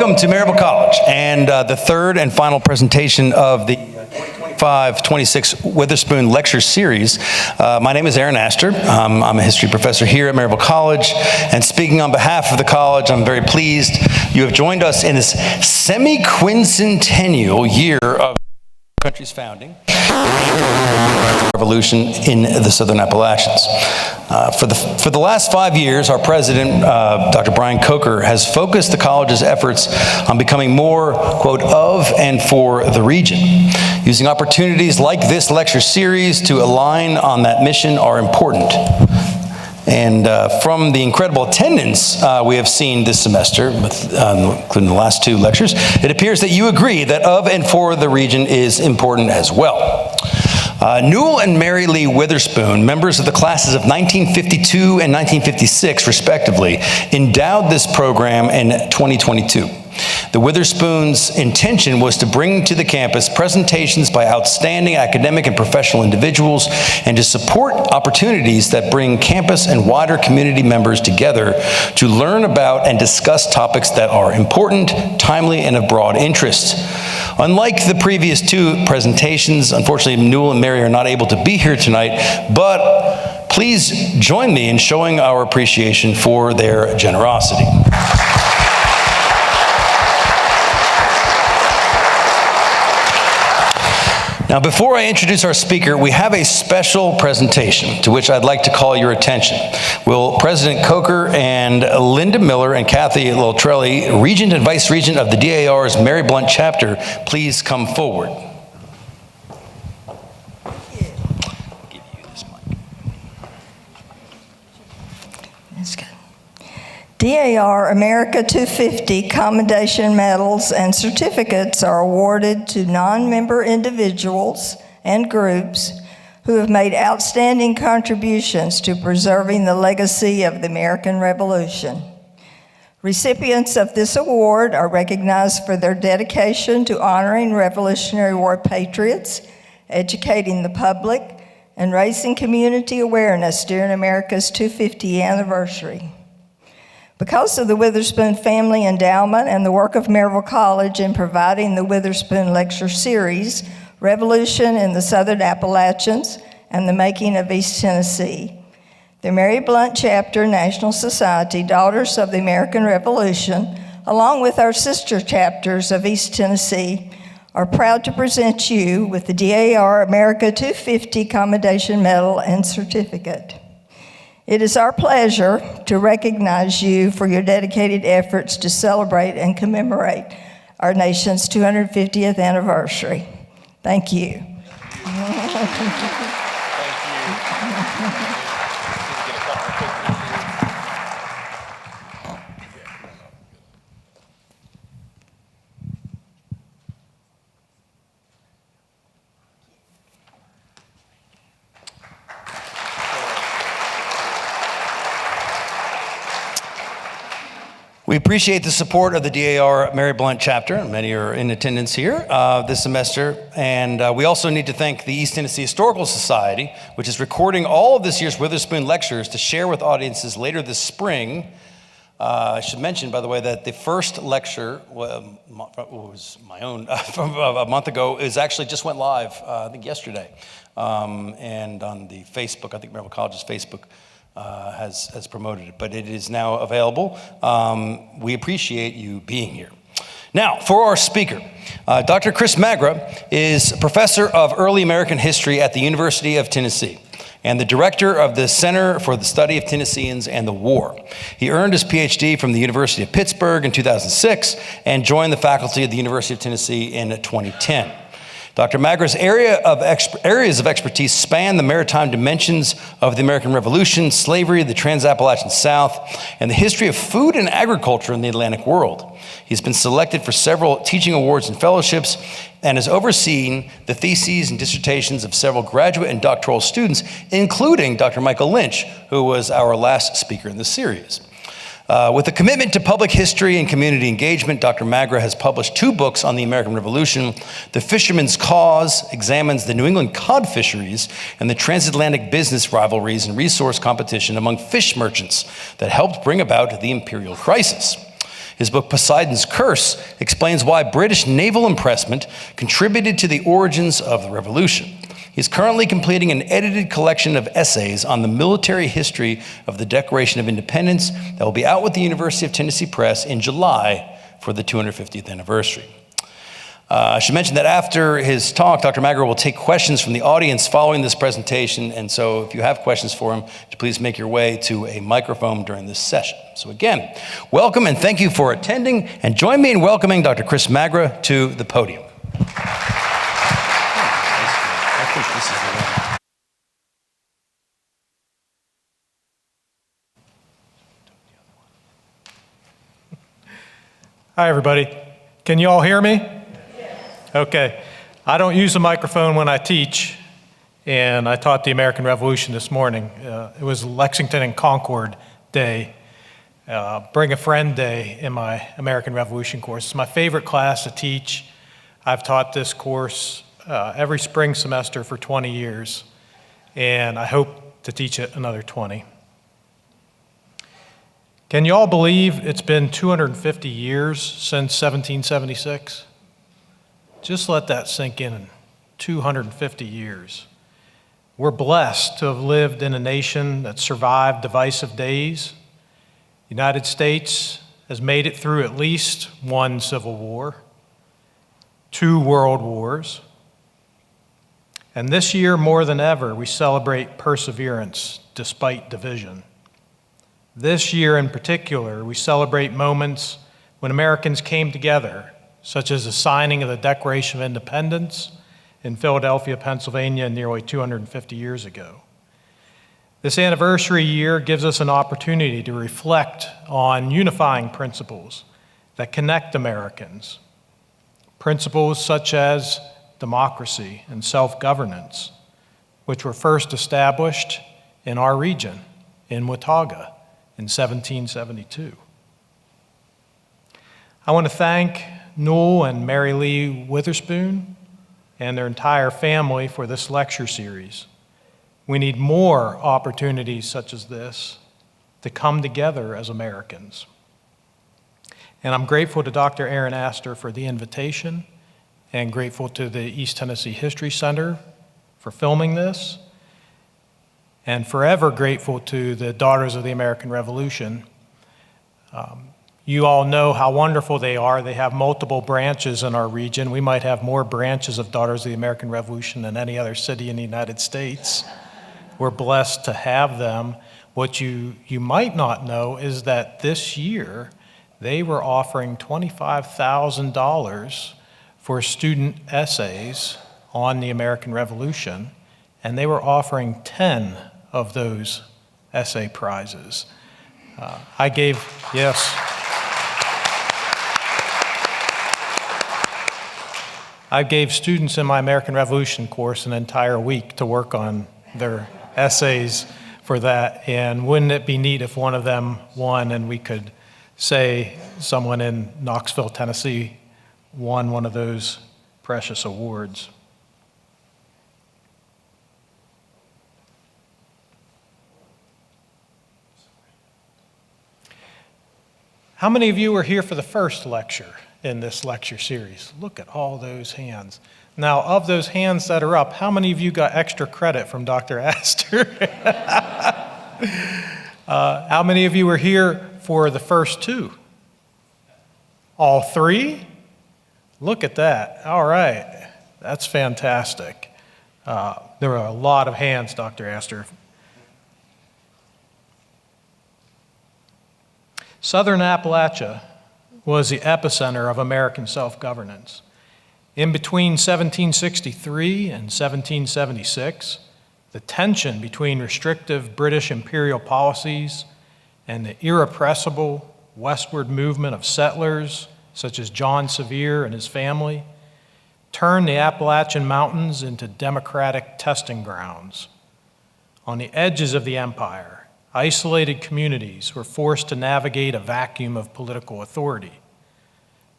Welcome to Maryville College and the third and final presentation of the 2025-26 Witherspoon Lecture Series. My name is Aaron Astor. I'm a history professor here at Maryville College, and speaking on behalf of the college, I'm very pleased you have joined us in this semi-quincentennial year of the country's founding, revolution in the Southern Appalachians. For the last 5 years, our president, Dr. Brian Coker, has focused the college's efforts on becoming more, quote, of and for the region. Using opportunities like this lecture series to align on that mission are important. And from the incredible attendance we have seen this semester, including the last two lectures, it appears that you agree that of and for the region is important as well. Newell and Mary Lee Witherspoon, members of the classes of 1952 and 1956, respectively, endowed this program in 2022. The Witherspoons' intention was to bring to the campus presentations by outstanding academic and professional individuals and to support opportunities that bring campus and wider community members together to learn about and discuss topics that are important, timely, and of broad interest. Unlike the previous two presentations, unfortunately, Newell and Mary are not able to be here tonight, but please join me in showing our appreciation for their generosity. Now, before I introduce our speaker, we have a special presentation to which I'd like to call your attention. Will President Coker and Linda Miller and Kathy Liltrelli, Regent and Vice Regent of the DAR's Mary Blount chapter, please come forward. DAR America 250 commendation medals and certificates are awarded to non-member individuals and groups who have made outstanding contributions to preserving the legacy of the American Revolution. Recipients of this award are recognized for their dedication to honoring Revolutionary War patriots, educating the public, and raising community awareness during America's 250th anniversary. Because of the Witherspoon Family Endowment and the work of Maryville College in providing the Witherspoon Lecture Series, Revolution in the Southern Appalachians and the Making of East Tennessee, the Mary Blount Chapter National Society, Daughters of the American Revolution, along with our sister chapters of East Tennessee, are proud to present you with the DAR America 250 Commendation Medal and Certificate. It is our pleasure to recognize you for your dedicated efforts to celebrate and commemorate our nation's 250th anniversary. Thank you. We appreciate the support of the DAR Mary Blount chapter. Many are in attendance here this semester. And we also need to thank the East Tennessee Historical Society, which is recording all of this year's Witherspoon lectures to share with audiences later this spring. I should mention, by the way, that the first lecture was my own from a month ago. Is actually just went live, I think yesterday. And on the Facebook, I think Maryville College's Facebook has promoted it, but it is now available. We appreciate you being here. Now, for our speaker, Dr. Chris Magra is professor of early American history at the University of Tennessee and the director of the Center for the Study of Tennesseans and the War. He earned his PhD from the University of Pittsburgh in 2006 and joined the faculty of the University of Tennessee in 2010. Dr. Magra's areas of expertise span the maritime dimensions of the American Revolution, slavery, the Trans-Appalachian South, and the history of food and agriculture in the Atlantic world. He's been selected for several teaching awards and fellowships and has overseen the theses and dissertations of several graduate and doctoral students, including Dr. Michael Lynch, who was our last speaker in this series. With a commitment to public history and community engagement, Dr. Magra has published 2 books on the American Revolution. The Fisherman's Cause examines the New England cod fisheries and the transatlantic business rivalries and resource competition among fish merchants that helped bring about the imperial crisis. His book, Poseidon's Curse, explains why British naval impressment contributed to the origins of the Revolution. He's currently completing an edited collection of essays on the military history of the Declaration of Independence that will be out with the University of Tennessee Press in July for the 250th anniversary. I should mention that after his talk, Dr. Magra will take questions from the audience following this presentation, and so if you have questions for him, please make your way to a microphone during this session. So again, welcome and thank you for attending, and join me in welcoming Dr. Chris Magra to the podium. I think this is the one. Hi, everybody. Can you all hear me? Okay. I don't use a microphone when I teach, and I taught the American Revolution this morning. It was Lexington and Concord Day, Bring a Friend Day in my American Revolution course. It's my favorite class to teach. I've taught this course every spring semester for 20 years, and I hope to teach it another 20. Can you all believe it's been 250 years since 1776? Just let that sink in. 250 years. We're blessed to have lived in a nation that survived divisive days. The United States has made it through at least one civil war, 2 world wars. And this year, more than ever, we celebrate perseverance despite division. This year in particular, we celebrate moments when Americans came together, such as the signing of the Declaration of Independence in Philadelphia, Pennsylvania, nearly 250 years ago. This anniversary year gives us an opportunity to reflect on unifying principles that connect Americans. Principles such as democracy and self-governance, which were first established in our region, in Watauga, in 1772. I want to thank Newell and Mary Lee Witherspoon and their entire family for this lecture series. We need more opportunities such as this to come together as Americans. And I'm grateful to Dr. Aaron Astor for the invitation, and grateful to the East Tennessee History Center for filming this, and forever grateful to the Daughters of the American Revolution. You all know how wonderful they are. They have multiple branches in our region. We might have more branches of Daughters of the American Revolution than any other city in the United States. We're blessed to have them. What you might not know is that this year they were offering $25,000 for student essays on the American Revolution, and they were offering 10 of those essay prizes. I gave students in my American Revolution course an entire week to work on their essays for that, and wouldn't it be neat if one of them won and we could say someone in Knoxville, Tennessee won one of those precious awards. How many of you were here for the first lecture in this lecture series? Look at all those hands. Now, of those hands that are up, how many of you got extra credit from Dr. Astor? How many of you were here for the first 2? All 3? Look at that. All right. That's fantastic. There were a lot of hands, Dr. Astor. Southern Appalachia was the epicenter of American self-governance. In between 1763 and 1776, the tension between restrictive British imperial policies and the irrepressible westward movement of settlers, such as John Sevier and his family, turned the Appalachian Mountains into democratic testing grounds. On the edges of the empire, isolated communities were forced to navigate a vacuum of political authority.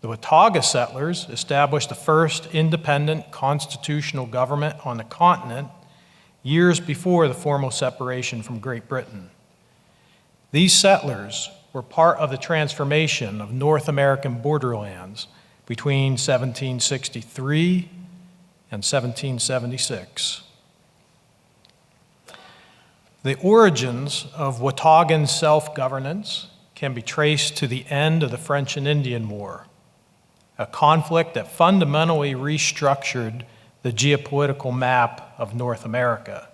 The Watauga settlers established the first independent constitutional government on the continent years before the formal separation from Great Britain. These settlers were part of the transformation of North American borderlands between 1763 and 1776. The origins of Wataugan self-governance can be traced to the end of the French and Indian War, a conflict that fundamentally restructured the geopolitical map of North America.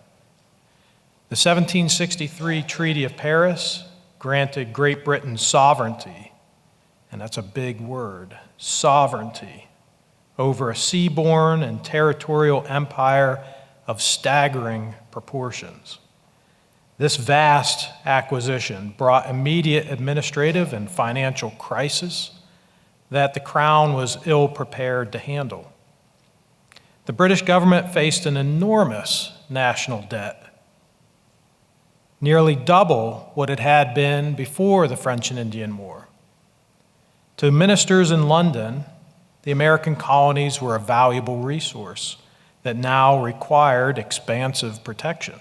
The 1763 Treaty of Paris granted Great Britain sovereignty, and that's a big word, sovereignty, over a seaborne and territorial empire of staggering proportions. This vast acquisition brought immediate administrative and financial crisis that the Crown was ill prepared to handle. The British government faced an enormous national debt, nearly double what it had been before the French and Indian War. To ministers in London, the American colonies were a valuable resource that now required expansive protection.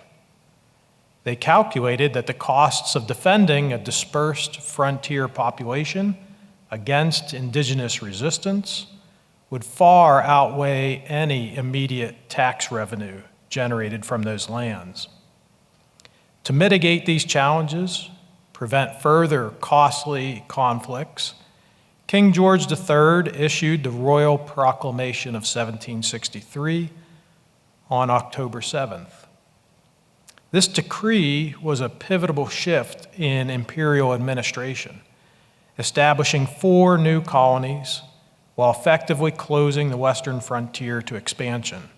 They calculated that the costs of defending a dispersed frontier population against indigenous resistance would far outweigh any immediate tax revenue generated from those lands. To mitigate these challenges, prevent further costly conflicts, King George III issued the Royal Proclamation of 1763 on October 7th. This decree was a pivotal shift in imperial administration, establishing 4 new colonies while effectively closing the western frontier to expansion.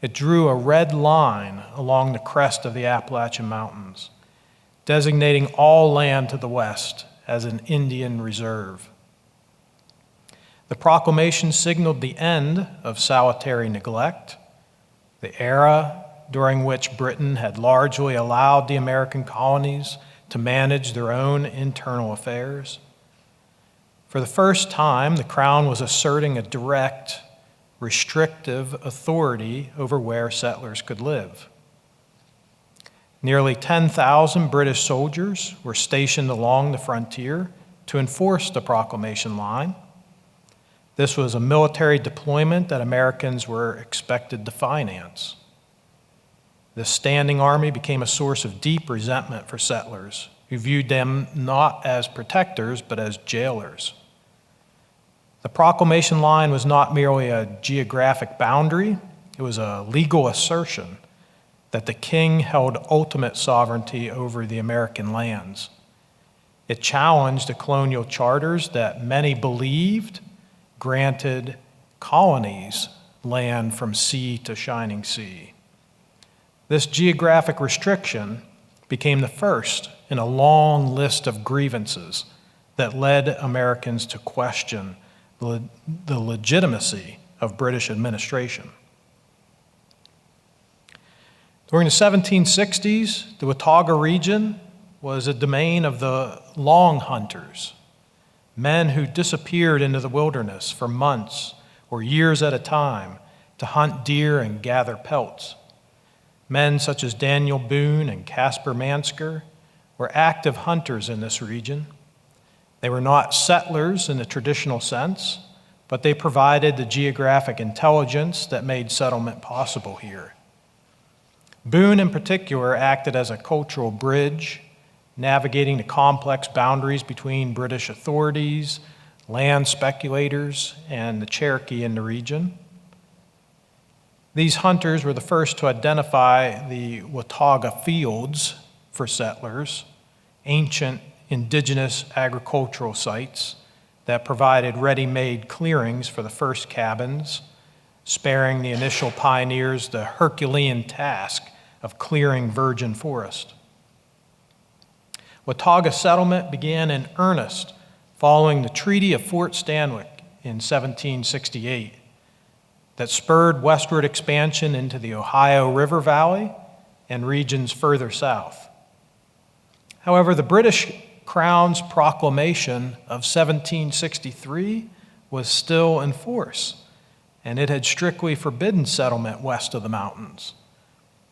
It drew a red line along the crest of the Appalachian Mountains, designating all land to the west as an Indian reserve. The proclamation signaled the end of solitary neglect, the era during which Britain had largely allowed the American colonies to manage their own internal affairs. For the first time, the Crown was asserting a direct, restrictive authority over where settlers could live. Nearly 10,000 British soldiers were stationed along the frontier to enforce the proclamation line. This was a military deployment that Americans were expected to finance. This standing army became a source of deep resentment for settlers who viewed them not as protectors but as jailers. The proclamation line was not merely a geographic boundary, it was a legal assertion that the king held ultimate sovereignty over the American lands. It challenged the colonial charters that many believed granted colonies land from sea to shining sea. This geographic restriction became the first in a long list of grievances that led Americans to question the legitimacy of British administration. During the 1760s, the Watauga region was a domain of the long hunters, men who disappeared into the wilderness for months or years at a time to hunt deer and gather pelts. Men such as Daniel Boone and Caspar Mansker were active hunters in this region. They were not settlers in the traditional sense, but they provided the geographic intelligence that made settlement possible here. Boone, in particular, acted as a cultural bridge, navigating the complex boundaries between British authorities, land speculators, and the Cherokee in the region. These hunters were the first to identify the Watauga fields for settlers, ancient indigenous agricultural sites that provided ready-made clearings for the first cabins, sparing the initial pioneers the Herculean task of clearing virgin forest. Watauga Settlement began in earnest following the Treaty of Fort Stanwix in 1768 that spurred westward expansion into the Ohio River Valley and regions further south. However, the British Crown's proclamation of 1763 was still in force, and it had strictly forbidden settlement west of the mountains.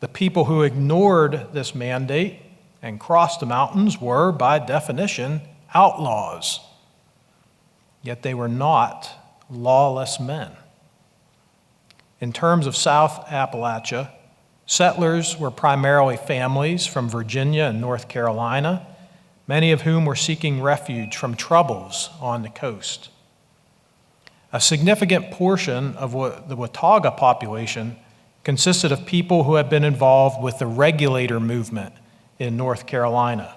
The people who ignored this mandate and crossed the mountains were, by definition, outlaws. Yet they were not lawless men. In terms of South Appalachia, settlers were primarily families from Virginia and North Carolina, many of whom were seeking refuge from troubles on the coast. A significant portion of the Watauga population consisted of people who had been involved with the regulator movement in North Carolina.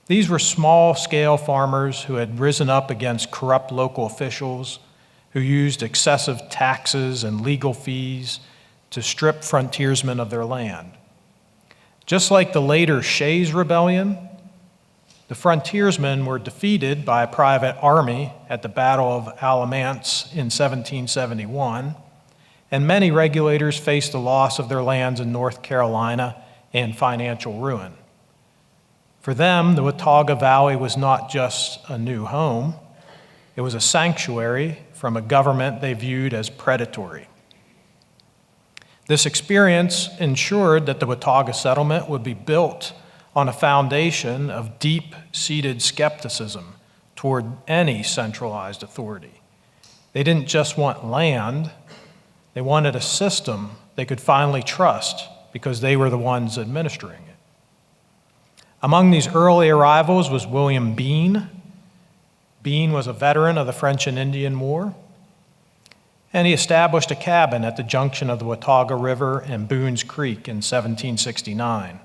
These were small-scale farmers who had risen up against corrupt local officials who used excessive taxes and legal fees to strip frontiersmen of their land. Just like the later Shays Rebellion, the frontiersmen were defeated by a private army at the Battle of Alamance in 1771, and many regulators faced the loss of their lands in North Carolina and financial ruin. For them, the Watauga Valley was not just a new home, it was a sanctuary from a government they viewed as predatory. This experience ensured that the Watauga Settlement would be built on a foundation of deep-seated skepticism toward any centralized authority. They didn't just want land, they wanted a system they could finally trust because they were the ones administering it. Among these early arrivals was William Bean. Bean was a veteran of the French and Indian War, and he established a cabin at the junction of the Watauga River and Boone's Creek in 1769.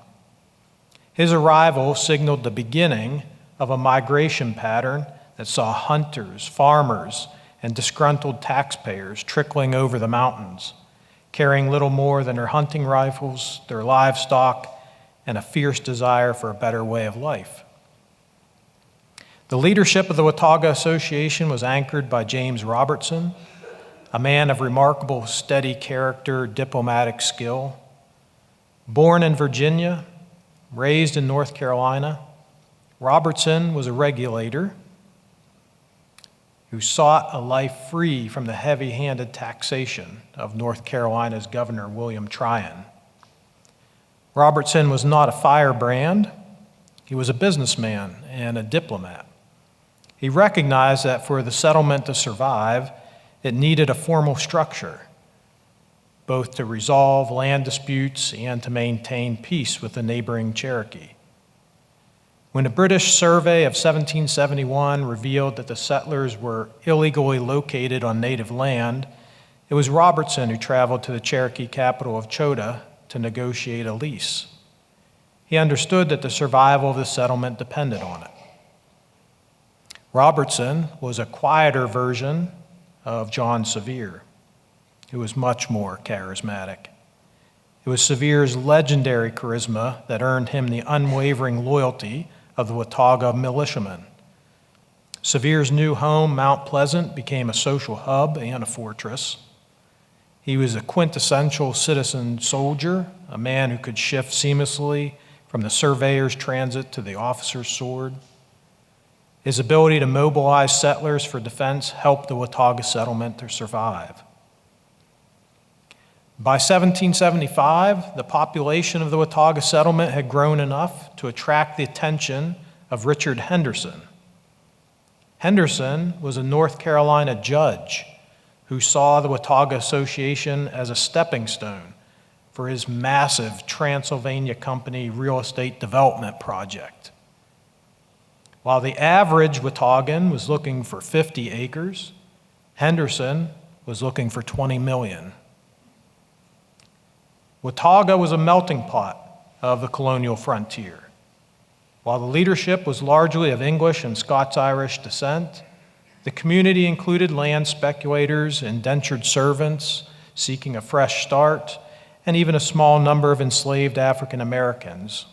His arrival signaled the beginning of a migration pattern that saw hunters, farmers, and disgruntled taxpayers trickling over the mountains, carrying little more than their hunting rifles, their livestock, and a fierce desire for a better way of life. The leadership of the Watauga Association was anchored by James Robertson, a man of remarkable steady character, diplomatic skill. Born in Virginia, raised in North Carolina, Robertson was a regulator who sought a life free from the heavy-handed taxation of North Carolina's Governor William Tryon. Robertson was not a firebrand. He was a businessman and a diplomat. He recognized that for the settlement to survive, it needed a formal structure, both to resolve land disputes and to maintain peace with the neighboring Cherokee. When a British survey of 1771 revealed that the settlers were illegally located on native land, it was Robertson who traveled to the Cherokee capital of Chota to negotiate a lease. He understood that the survival of the settlement depended on it. Robertson was a quieter version of John Sevier, who was much more charismatic. It was Sevier's legendary charisma that earned him the unwavering loyalty of the Watauga militiamen. Sevier's new home, Mount Pleasant, became a social hub and a fortress. He was a quintessential citizen soldier, a man who could shift seamlessly from the surveyor's transit to the officer's sword. His ability to mobilize settlers for defense helped the Watauga settlement to survive. By 1775, the population of the Watauga settlement had grown enough to attract the attention of Richard Henderson. Henderson was a North Carolina judge who saw the Watauga Association as a stepping stone for his massive Transylvania Company real estate development project. While the average Wataugan was looking for 50 acres, Henderson was looking for 20 million. Watauga was a melting pot of the colonial frontier. While the leadership was largely of English and Scots-Irish descent, the community included land speculators, indentured servants seeking a fresh start, and even a small number of enslaved African Americans.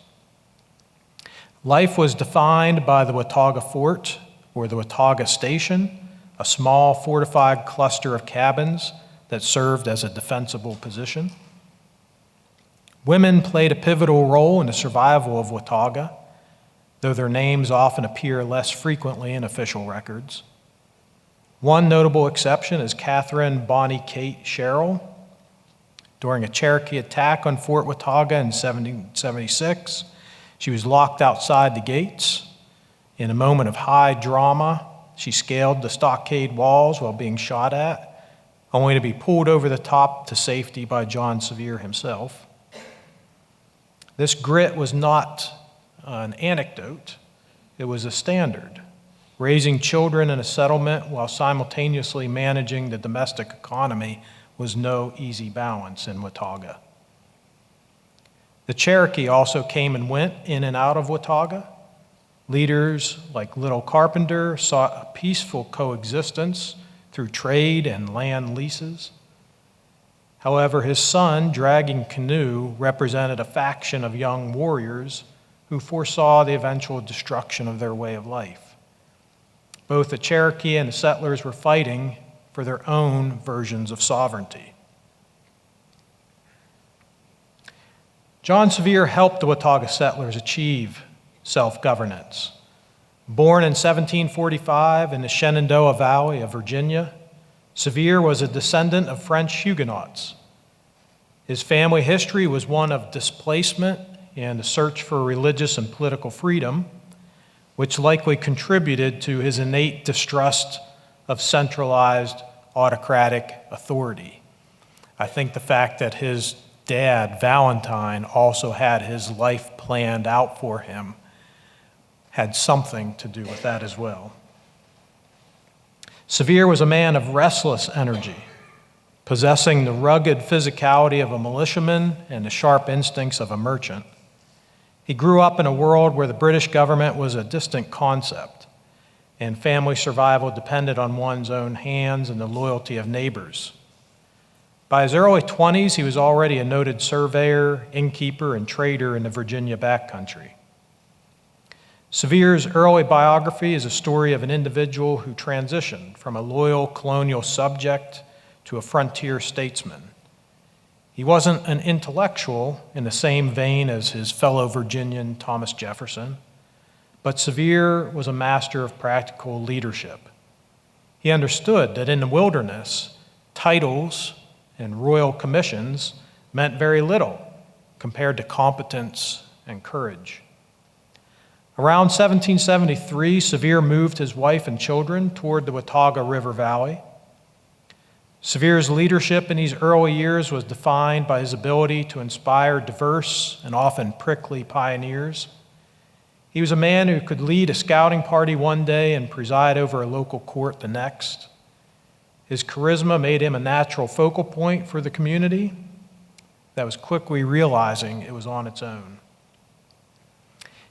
Life was defined by the Watauga Fort, or the Watauga Station, a small fortified cluster of cabins that served as a defensible position. Women played a pivotal role in the survival of Watauga, though their names often appear less frequently in official records. One notable exception is Catherine Bonnie Kate Sherrill. During a Cherokee attack on Fort Watauga in 1776, She was locked outside the gates. In a moment of high drama, she scaled the stockade walls while being shot at, only to be pulled over the top to safety by John Sevier himself. This grit was not an anecdote, it was a standard. Raising children in a settlement while simultaneously managing the domestic economy was no easy balance in Watauga. The Cherokee also came and went in and out of Watauga. Leaders like Little Carpenter sought a peaceful coexistence through trade and land leases. However, his son, Dragging Canoe, represented a faction of young warriors who foresaw the eventual destruction of their way of life. Both the Cherokee and the settlers were fighting for their own versions of sovereignty. John Sevier helped the Watauga settlers achieve self-governance. Born in 1745 in the Shenandoah Valley of Virginia, Sevier was a descendant of French Huguenots. His family history was one of displacement and the search for religious and political freedom, which likely contributed to his innate distrust of centralized autocratic authority. I think the fact that his dad, Valentine, also had his life planned out for him had something to do with that as well. Sevier was a man of restless energy, possessing the rugged physicality of a militiaman and the sharp instincts of a merchant. He grew up in a world where the British government was a distant concept, and family survival depended on one's own hands and the loyalty of neighbors. By his early 20s, he was already a noted surveyor, innkeeper, and trader in the Virginia backcountry. Sevier's early biography is a story of an individual who transitioned from a loyal colonial subject to a frontier statesman. He wasn't an intellectual in the same vein as his fellow Virginian Thomas Jefferson, but Sevier was a master of practical leadership. He understood that in the wilderness, titles and royal commissions meant very little compared to competence and courage. Around 1773, Sevier moved his wife and children toward the Watauga River Valley. Sevier's leadership in these early years was defined by his ability to inspire diverse and often prickly pioneers. He was a man who could lead a scouting party one day and preside over a local court the next. His charisma made him a natural focal point for the community that was quickly realizing it was on its own.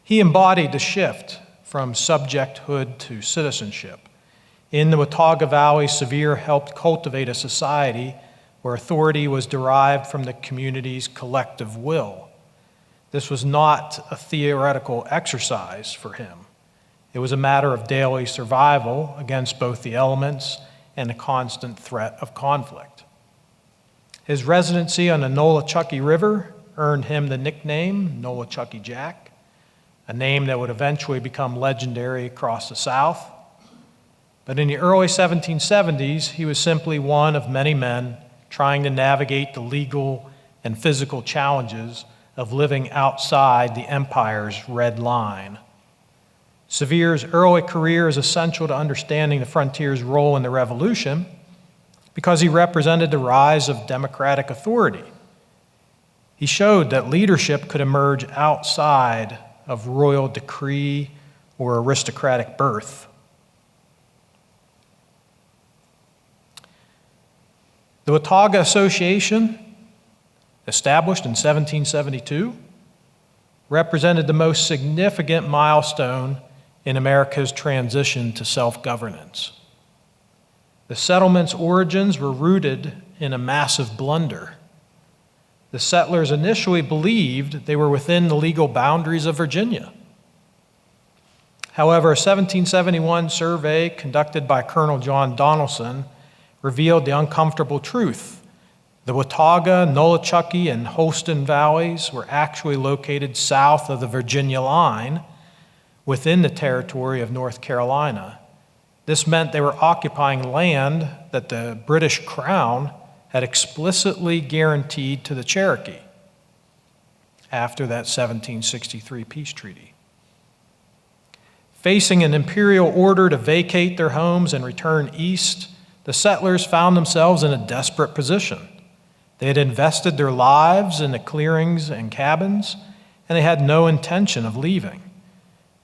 He embodied the shift from subjecthood to citizenship. In the Watauga Valley, Sevier helped cultivate a society where authority was derived from the community's collective will. This was not a theoretical exercise for him. It was a matter of daily survival against both the elements and the constant threat of conflict. His residency on the Nolichucky River earned him the nickname Nolichucky Jack, a name that would eventually become legendary across the South. But in the early 1770s, he was simply one of many men trying to navigate the legal and physical challenges of living outside the empire's red line. Sevier's early career is essential to understanding the frontier's role in the Revolution because he represented the rise of democratic authority. He showed that leadership could emerge outside of royal decree or aristocratic birth. The Watauga Association, established in 1772, represented the most significant milestone in America's transition to self-governance. The settlement's origins were rooted in a massive blunder. The settlers initially believed they were within the legal boundaries of Virginia. However, a 1771 survey conducted by Colonel John Donaldson revealed the uncomfortable truth. The Watauga, Nolichucky, and Holston valleys were actually located south of the Virginia line within the territory of North Carolina. This meant they were occupying land that the British Crown had explicitly guaranteed to the Cherokee. after that 1763 peace treaty. Facing an imperial order to vacate their homes and return east, the settlers found themselves in a desperate position. They had invested their lives in the clearings and cabins, and they had no intention of leaving.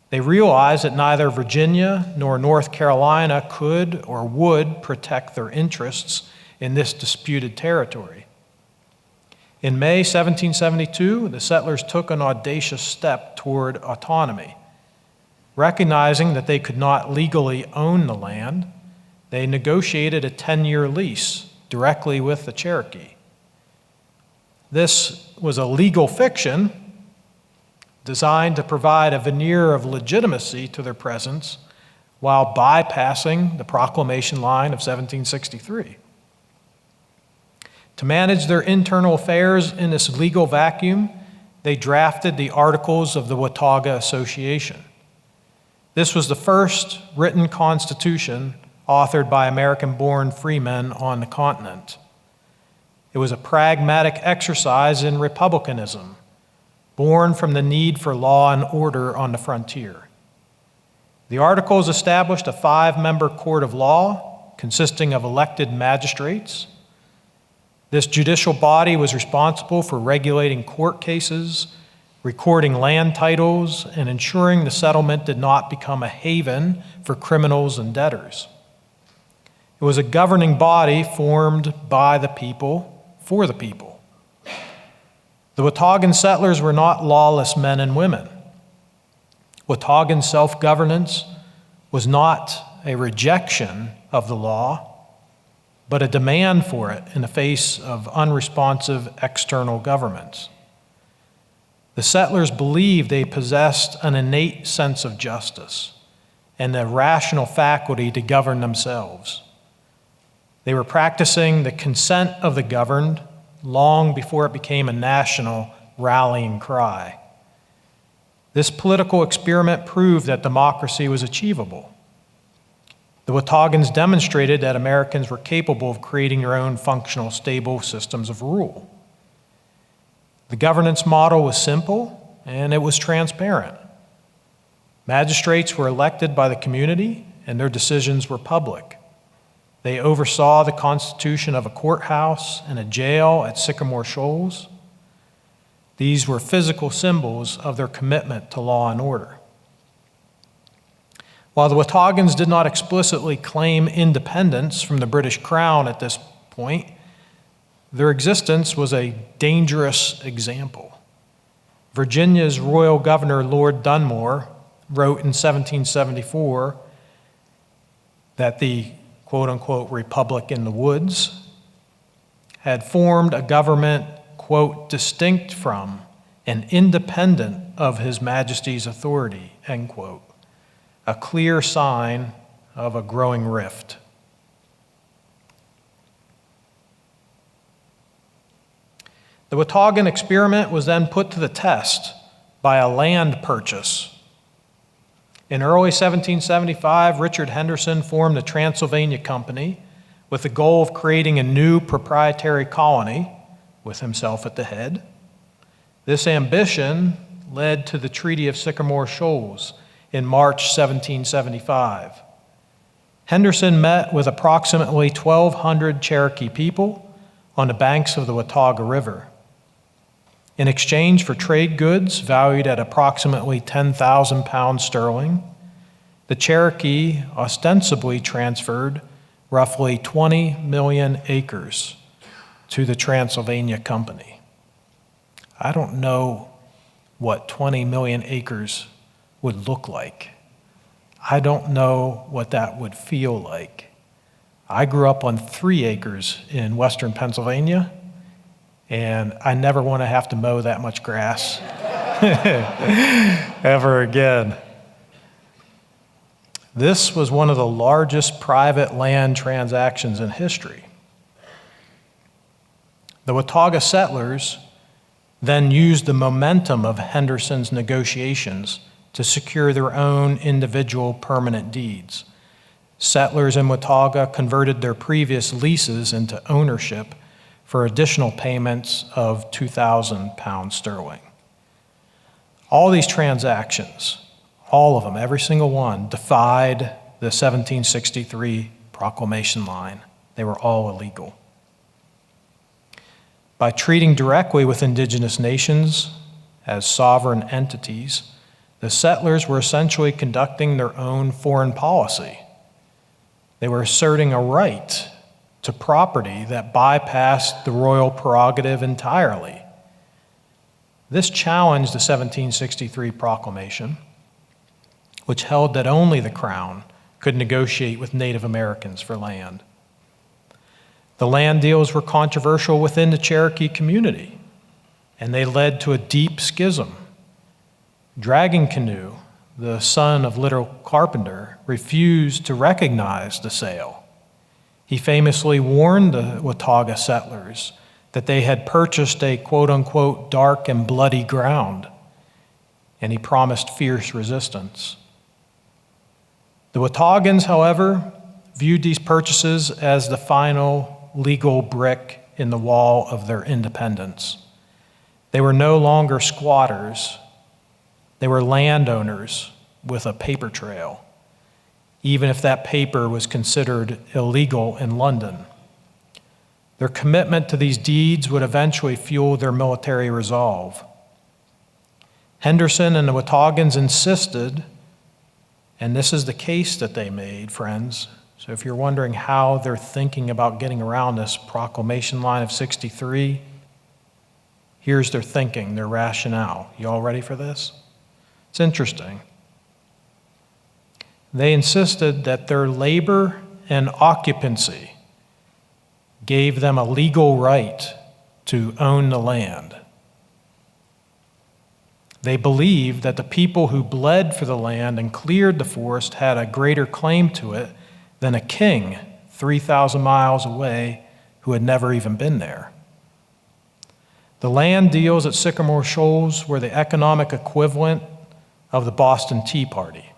They realized that neither Virginia nor North Carolina could or would protect their interests in this disputed territory. In May 1772, the settlers took an audacious step toward autonomy. Recognizing that they could not legally own the land, they negotiated a 10-year lease directly with the Cherokee. This was a legal fiction designed to provide a veneer of legitimacy to their presence while bypassing the proclamation line of 1763. To manage their internal affairs in this legal vacuum, they drafted the Articles of the Watauga Association. This was the first written constitution authored by American-born freemen on the continent. It was a pragmatic exercise in republicanism, born from the need for law and order on the frontier. The Articles established a 5-member court of law consisting of elected magistrates. This judicial body was responsible for regulating court cases, recording land titles, and ensuring the settlement did not become a haven for criminals and debtors. It was a governing body formed by the people, for the people. The Wataugan settlers were not lawless men and women. Wataugan self-governance was not a rejection of the law, but a demand for it in the face of unresponsive external governments. The settlers believed they possessed an innate sense of justice and the rational faculty to govern themselves. They were practicing the consent of the governed long before it became a national rallying cry. This political experiment proved that democracy was achievable. The Wataugans demonstrated that Americans were capable of creating their own functional, stable systems of rule. The governance model was simple and it was transparent. Magistrates were elected by the community and their decisions were public. They oversaw the constitution of a courthouse and a jail at Sycamore Shoals. These were physical symbols of their commitment to law and order. While the Wataugans did not explicitly claim independence from the British Crown at this point, their existence was a dangerous example. Virginia's royal governor, Lord Dunmore, wrote in 1774 that the quote-unquote republic in the woods had formed a government, quote, distinct from and independent of His Majesty's authority, end quote, a clear sign of a growing rift. The Wataugan experiment was then put to the test by a land purchase. In early 1775, Richard Henderson formed the Transylvania Company with the goal of creating a new proprietary colony with himself at the head. This ambition led to the Treaty of Sycamore Shoals in March 1775. Henderson met with approximately 1,200 Cherokee people on the banks of the Watauga River. In exchange for trade goods valued at approximately 10,000 pounds sterling, the Cherokee ostensibly transferred roughly 20 million acres to the Transylvania Company. I don't know what 20 million acres would look like. I don't know what that would feel like. I grew up on 3 acres in western Pennsylvania, and I never want to have to mow that much grass ever again. This was one of the largest private land transactions in history. The Watauga settlers then used the momentum of Henderson's negotiations to secure their own individual permanent deeds. Settlers in Watauga converted their previous leases into ownership for additional payments of 2,000 pounds sterling. All these transactions, all of them, every single one, defied the 1763 proclamation line. They were all illegal. By treating directly with indigenous nations as sovereign entities, the settlers were essentially conducting their own foreign policy. They were asserting a right to property that bypassed the royal prerogative entirely. This challenged the 1763 proclamation, which held that only the Crown could negotiate with Native Americans for land. The land deals were controversial within the Cherokee community, and they led to a deep schism. Dragging Canoe, the son of Little Carpenter, refused to recognize the sale. He famously warned the Watauga settlers that they had purchased a quote-unquote dark and bloody ground, and he promised fierce resistance. The Wataugans, however, viewed these purchases as the final legal brick in the wall of their independence. They were no longer squatters. They were landowners with a paper trail, even if that paper was considered illegal in London. Their commitment to these deeds would eventually fuel their military resolve. Henderson and the Wataugans insisted, and this is the case that they made, friends. So if you're wondering how they're thinking about getting around this proclamation line of 63, here's their thinking, their rationale. You all ready for this? It's interesting. They insisted that their labor and occupancy gave them a legal right to own the land. They believed that the people who bled for the land and cleared the forest had a greater claim to it than a king 3,000 miles away who had never even been there. The land deals at Sycamore Shoals were the economic equivalent of the Boston Tea Party.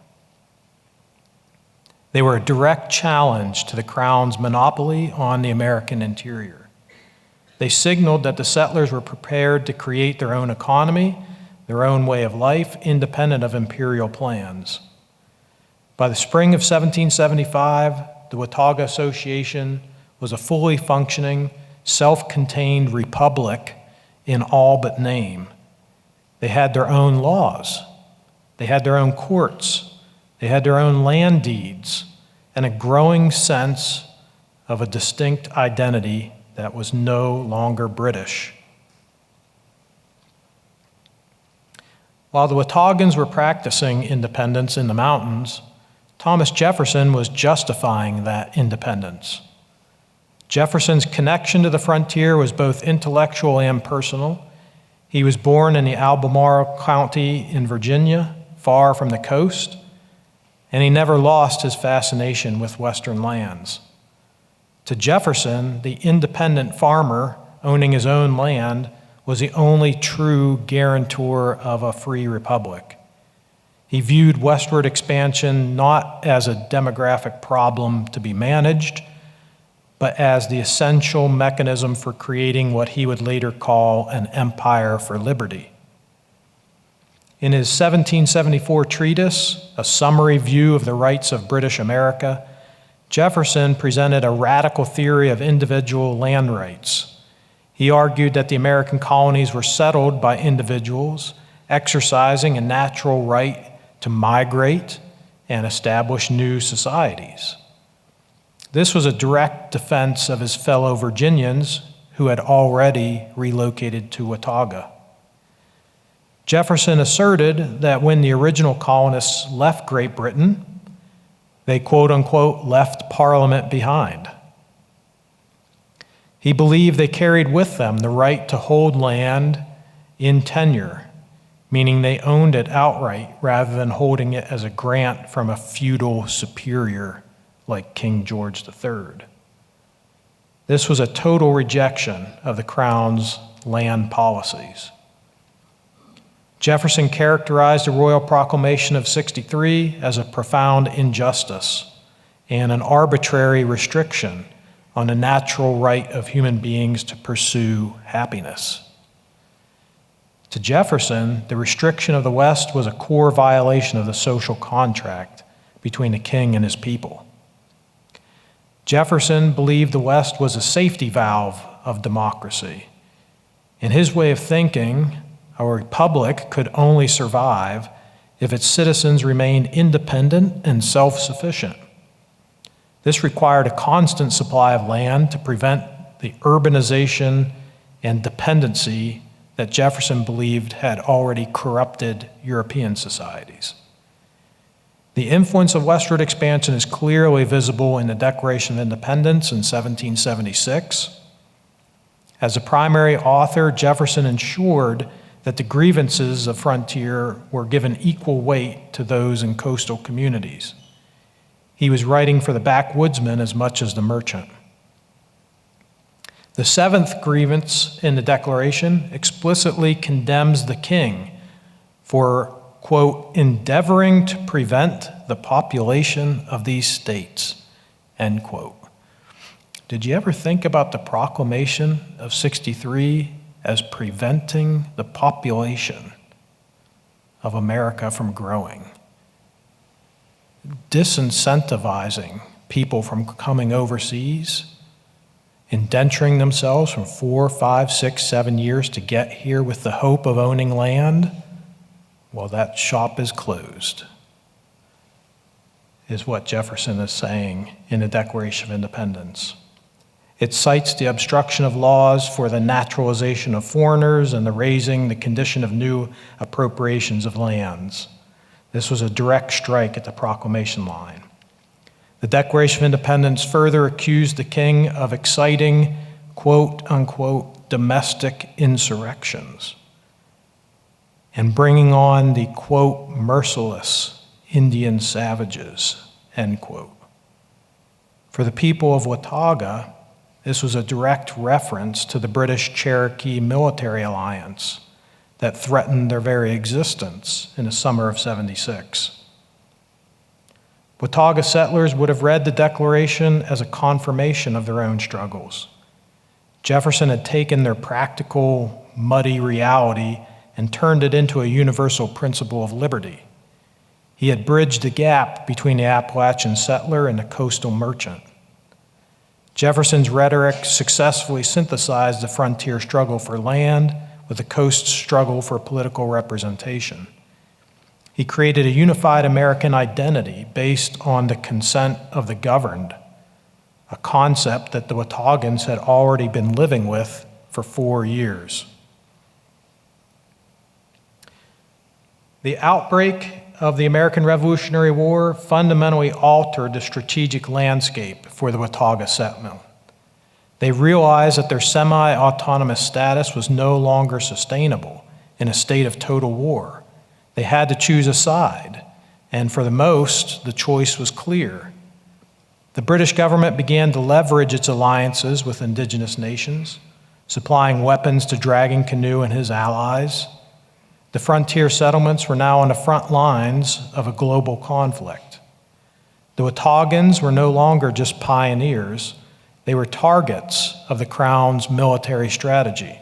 They were a direct challenge to the Crown's monopoly on the American interior. They signaled that the settlers were prepared to create their own economy, their own way of life, independent of imperial plans. By the spring of 1775, the Watauga Association was a fully functioning, self-contained republic in all but name. They had their own laws. They had their own courts. They had their own land deeds and a growing sense of a distinct identity that was no longer British. While the Wataugans were practicing independence in the mountains, Thomas Jefferson was justifying that independence. Jefferson's connection to the frontier was both intellectual and personal. He was born in the Albemarle County in Virginia, far from the coast, and he never lost his fascination with Western lands. To Jefferson, the independent farmer owning his own land was the only true guarantor of a free republic. He viewed westward expansion not as a demographic problem to be managed, but as the essential mechanism for creating what he would later call an empire for liberty. In his 1774 treatise, A Summary View of the Rights of British America, Jefferson presented a radical theory of individual land rights. He argued that the American colonies were settled by individuals exercising a natural right to migrate and establish new societies. This was a direct defense of his fellow Virginians who had already relocated to Watauga. Jefferson asserted that when the original colonists left Great Britain, they quote-unquote left Parliament behind. He believed they carried with them the right to hold land in tenure, meaning they owned it outright rather than holding it as a grant from a feudal superior like King George III. This was a total rejection of the Crown's land policies. Jefferson characterized the Royal Proclamation of '63 as a profound injustice and an arbitrary restriction on the natural right of human beings to pursue happiness. To Jefferson, the restriction of the West was a core violation of the social contract between the king and his people. Jefferson believed the West was a safety valve of democracy. In his way of thinking, a republic could only survive if its citizens remained independent and self-sufficient. This required a constant supply of land to prevent the urbanization and dependency that Jefferson believed had already corrupted European societies. The influence of westward expansion is clearly visible in the Declaration of Independence in 1776. As a primary author, Jefferson ensured that the grievances of frontier were given equal weight to those in coastal communities. He was writing for the backwoodsman as much as the merchant. The seventh grievance in the Declaration explicitly condemns the king for, quote, endeavoring to prevent the population of these states, end quote. Did you ever think about the proclamation of 63 as preventing the population of America from growing, disincentivizing people from coming overseas, indenturing themselves from 4, 5, 6, 7 years to get here with the hope of owning land? Well, that shop is closed, is what Jefferson is saying in the Declaration of Independence. It cites the obstruction of laws for the naturalization of foreigners and the raising the condition of new appropriations of lands. This was a direct strike at the proclamation line. The Declaration of Independence further accused the king of exciting, quote unquote, domestic insurrections and bringing on the, quote, merciless Indian savages, end quote. For the people of Watauga, this was a direct reference to the British-Cherokee military alliance that threatened their very existence in the summer of '76. Watauga settlers would have read the Declaration as a confirmation of their own struggles. Jefferson had taken their practical, muddy reality and turned it into a universal principle of liberty. He had bridged the gap between the Appalachian settler and the coastal merchant. Jefferson's rhetoric successfully synthesized the frontier struggle for land with the coast's struggle for political representation. He created a unified American identity based on the consent of the governed, a concept that the Wataugans had already been living with for 4 years. The outbreak of the American Revolutionary War fundamentally altered the strategic landscape for the Watauga Settlement. They realized that their semi-autonomous status was no longer sustainable in a state of total war. They had to choose a side, and for the most, the choice was clear. The British government began to leverage its alliances with indigenous nations, supplying weapons to Dragging Canoe and his allies. The frontier settlements were now on the front lines of a global conflict. The Wataugans were no longer just pioneers, they were targets of the Crown's military strategy.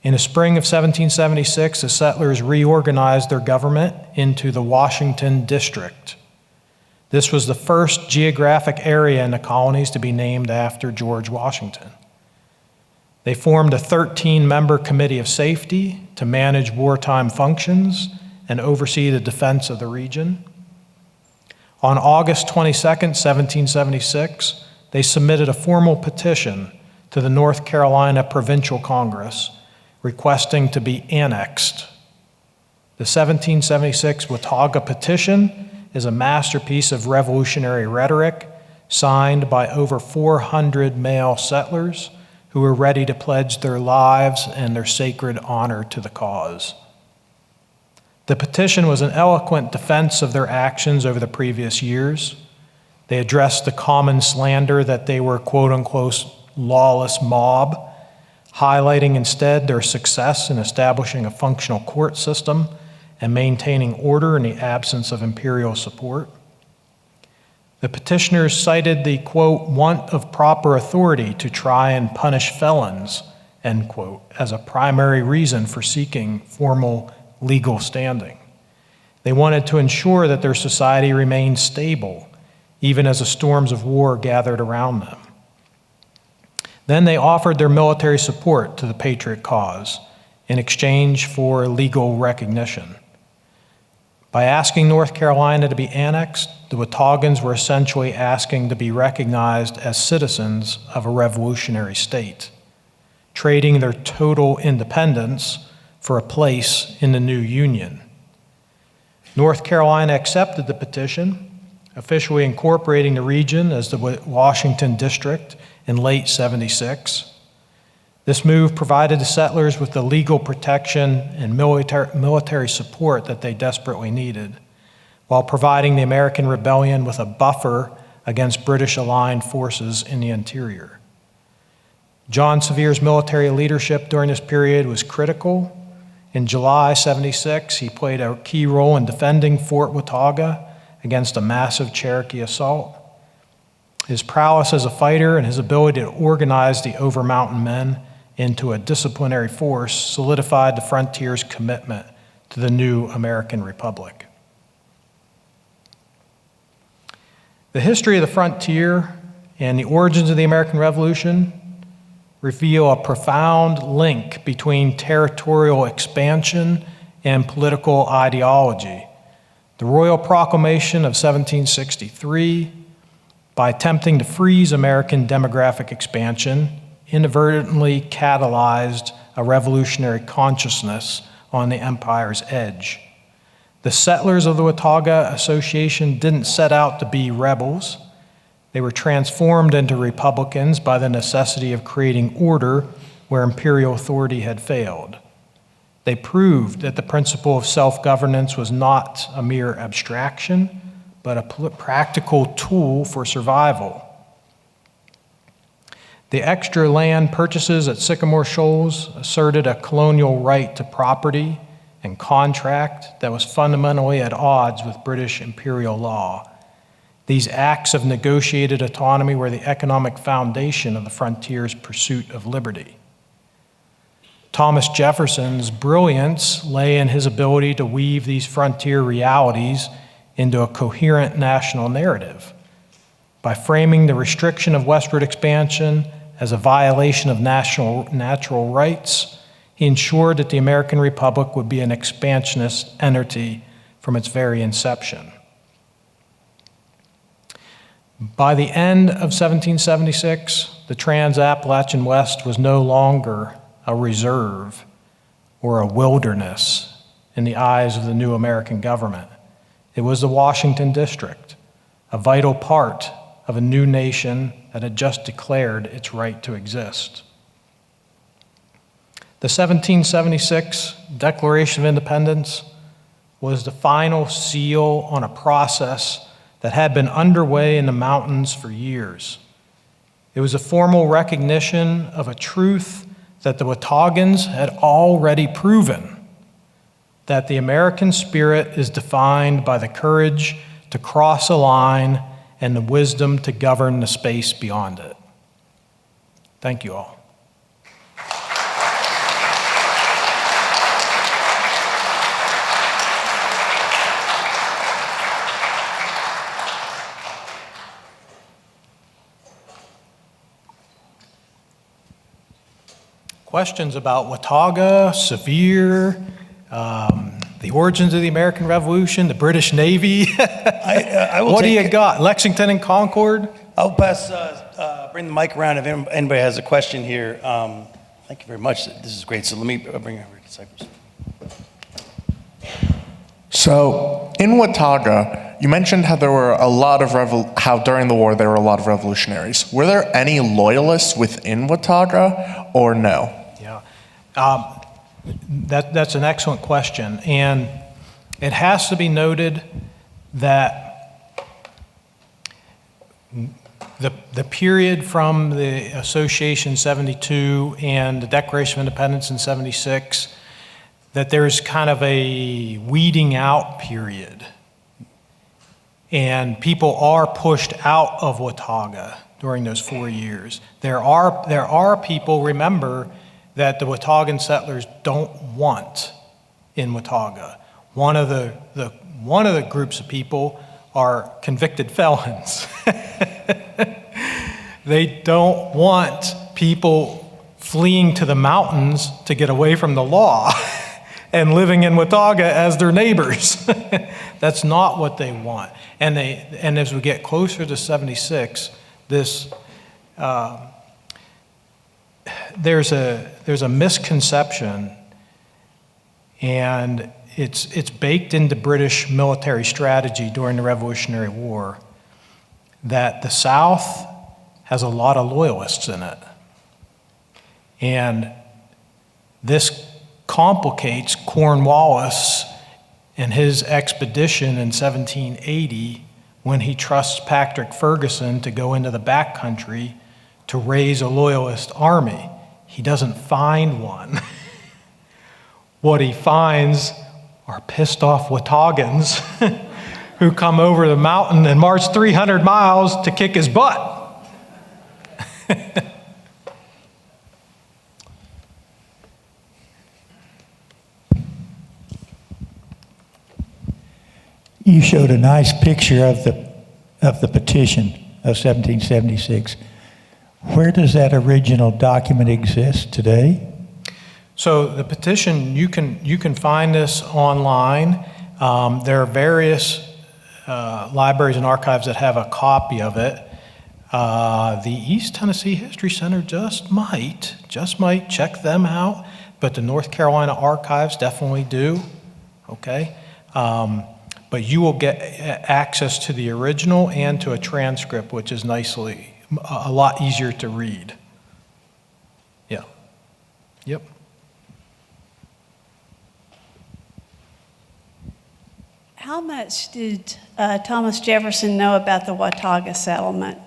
In the spring of 1776, the settlers reorganized their government into the Washington District. This was the first geographic area in the colonies to be named after George Washington. They formed a 13-member committee of safety to manage wartime functions and oversee the defense of the region. On August 22, 1776, they submitted a formal petition to the North Carolina Provincial Congress requesting to be annexed. The 1776 Watauga Petition is a masterpiece of revolutionary rhetoric signed by over 400 male settlers who were ready to pledge their lives and their sacred honor to the cause. The petition was an eloquent defense of their actions over the previous years. They addressed the common slander that they were, quote unquote, lawless mob, highlighting instead their success in establishing a functional court system and maintaining order in the absence of imperial support. The petitioners cited the, quote, want of proper authority to try and punish felons end quote, as a primary reason for seeking formal legal standing. They wanted to ensure that their society remained stable, even as the storms of war gathered around them. Then they offered their military support to the Patriot cause in exchange for legal recognition. By asking North Carolina to be annexed, the Wataugans were essentially asking to be recognized as citizens of a revolutionary state, trading their total independence for a place in the new Union. North Carolina accepted the petition, officially incorporating the region as the Washington District in late '76. This move provided the settlers with the legal protection and military support that they desperately needed, while providing the American rebellion with a buffer against British-aligned forces in the interior. John Sevier's military leadership during this period was critical. In July '76, he played a key role in defending Fort Watauga against a massive Cherokee assault. His prowess as a fighter and his ability to organize the Over-Mountain men into a disciplinary force solidified the frontier's commitment to the new American Republic. The history of the frontier and the origins of the American Revolution reveal a profound link between territorial expansion and political ideology. The Royal Proclamation of 1763, by attempting to freeze American demographic expansion, inadvertently catalyzed a revolutionary consciousness on the empire's edge. The settlers of the Watauga Association didn't set out to be rebels. They were transformed into Republicans by the necessity of creating order where imperial authority had failed. They proved that the principle of self-governance was not a mere abstraction, but a practical tool for survival. The extra land purchases at Sycamore Shoals asserted a colonial right to property and contract that was fundamentally at odds with British imperial law. These acts of negotiated autonomy were the economic foundation of the frontier's pursuit of liberty. Thomas Jefferson's brilliance lay in his ability to weave these frontier realities into a coherent national narrative. By framing the restriction of westward expansion as a violation of natural rights, he ensured that the American Republic would be an expansionist entity from its very inception. By the end of 1776, the Trans-Appalachian West was no longer a reserve or a wilderness in the eyes of the new American government. It was the Washington District, a vital part of a new nation that had just declared its right to exist. The 1776 Declaration of Independence was the final seal on a process that had been underway in the mountains for years. It was a formal recognition of a truth that the Wataugans had already proven, that the American spirit is defined by the courage to cross a line and the wisdom to govern the space beyond it. Thank you all. Questions about Watauga, Sevier, the origins of the American Revolution, the British Navy? What do you got? Lexington and Concord? I'll pass, bring the mic around if anybody has a question here. Thank you very much. This is great. So let me bring it over to Cypress. So in Watauga, you mentioned how there were a lot of how during the war there were a lot of revolutionaries. Were there any loyalists within Watauga, or no? Yeah, that's an excellent question, and it has to be noted that the period from the Association 72 and the Declaration of Independence in 76, that there's kind of a weeding out period. And people are pushed out of Watauga during those 4 years. There are people, remember, that the Wataugan settlers don't want in Watauga. One of the groups of people are convicted felons. They don't want people fleeing to the mountains to get away from the law and living in Watauga as their neighbors. That's not what they want. And as we get closer to 76, there's a misconception, and it's baked into British military strategy during the Revolutionary War, that the South has a lot of loyalists in it. And this complicates Cornwallis and his expedition in 1780 when he trusts Patrick Ferguson to go into the backcountry to raise a loyalist army. He doesn't find one. What he finds are pissed off Wataugans who come over the mountain and march 300 miles to kick his butt. You showed a nice picture of the petition of 1776. Where does that original document exist today? So the petition, you can find this online. There are various libraries and archives that have a copy of it. The East Tennessee History Center just might check them out, but the North Carolina archives definitely do. Okay. But you will get access to the original and to a transcript, which is a lot easier to read. Yeah. Yep. How much did Thomas Jefferson know about the Watauga Settlement?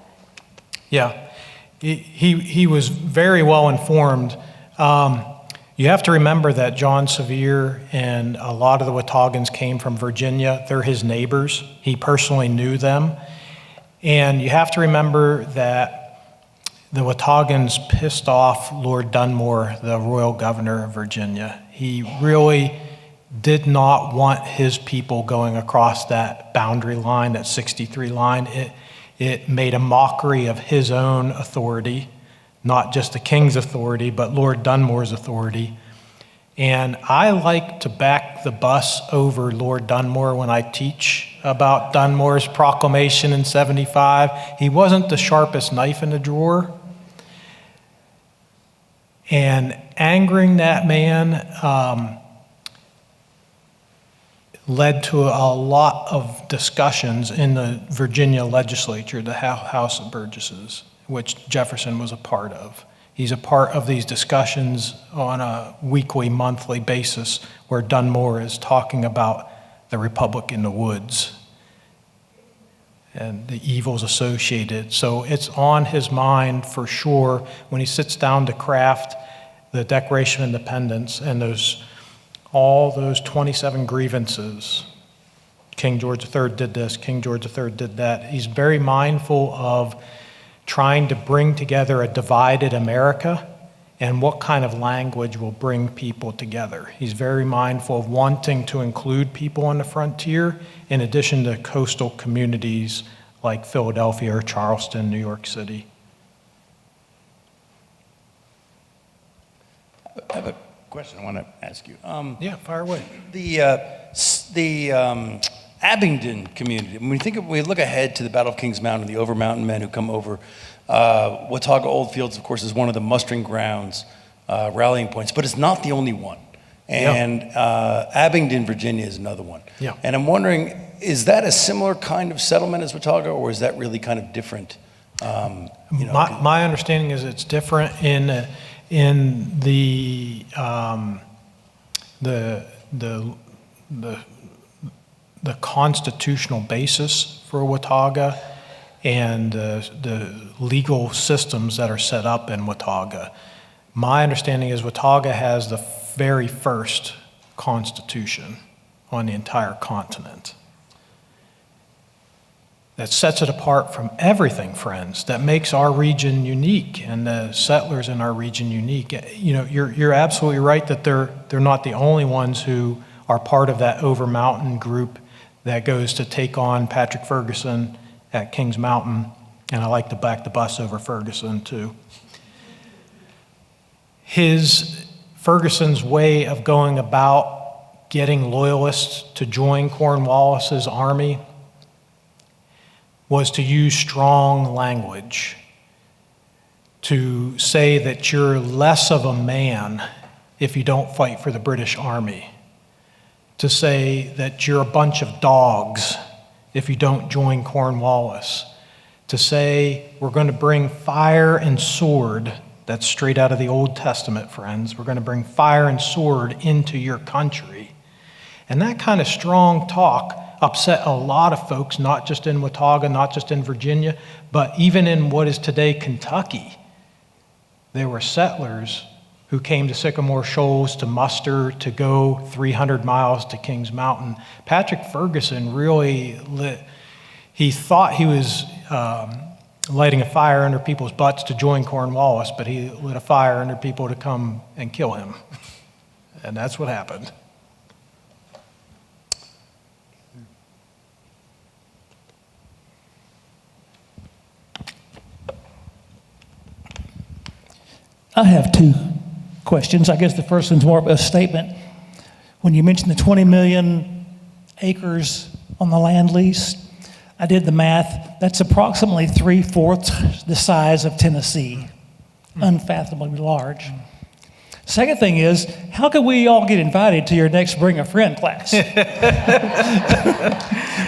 Yeah, he was very well informed. You have to remember that John Sevier and a lot of the Wataugans came from Virginia. They're his neighbors. He personally knew them. And you have to remember that the Wataugans pissed off Lord Dunmore, the royal governor of Virginia. He really did not want his people going across that boundary line, that 63 line. It made a mockery of his own authority, not just the king's authority, but Lord Dunmore's authority. And I like to back the bus over Lord Dunmore when I teach about Dunmore's proclamation in 75. He wasn't the sharpest knife in the drawer. And angering that man led to a lot of discussions in the Virginia legislature, the House of Burgesses, which Jefferson was a part of. He's a part of these discussions on a weekly, monthly basis where Dunmore is talking about the Republic in the woods and the evils associated. So it's on his mind for sure when he sits down to craft the Declaration of Independence and all those 27 grievances. King George III did this, King George III did that. He's very mindful of trying to bring together a divided America and what kind of language will bring people together. He's very mindful of wanting to include people on the frontier in addition to coastal communities like Philadelphia or Charleston, New York City. I have a question I want to ask you. Yeah, fire away. The Abingdon community, when we look ahead to the Battle of Kings Mountain, the Over Mountain men who come over, Watauga Old Fields, of course, is one of the mustering grounds, rallying points, but it's not the only one. And Abingdon, Virginia is another one. Yeah. And I'm wondering, is that a similar kind of settlement as Watauga, or is that really kind of different? My understanding is it's different in the constitutional basis for Watauga and the legal systems that are set up in Watauga. My understanding is Watauga has the very first constitution on the entire continent. that sets it apart from everything, friends, that makes our region unique and the settlers in our region unique. You know, you're absolutely right that they're not the only ones who are part of that over mountain group that goes to take on Patrick Ferguson at Kings Mountain, and I like to back the bus over Ferguson too. Ferguson's way of going about getting loyalists to join Cornwallis's army was to use strong language, to say that you're less of a man if you don't fight for the British Army, to say that you're a bunch of dogs if you don't join Cornwallis, to say we're going to bring fire and sword. That's straight out of the Old Testament, friends. We're going to bring fire and sword into your country. And that kind of strong talk upset a lot of folks, not just in Watauga, not just in Virginia, but even in what is today Kentucky. There were settlers who came to Sycamore Shoals to muster, to go 300 miles to Kings Mountain. Patrick Ferguson really he thought he was lighting a fire under people's butts to join Cornwallis, but he lit a fire under people to come and kill him. And that's what happened. I have two questions. I guess the first one's more of a statement. When you mentioned the 20 million acres on the land lease, I did the math. That's approximately 3/4 the size of Tennessee. Unfathomably large. Second thing is, how could we all get invited to your next Bring a Friend class?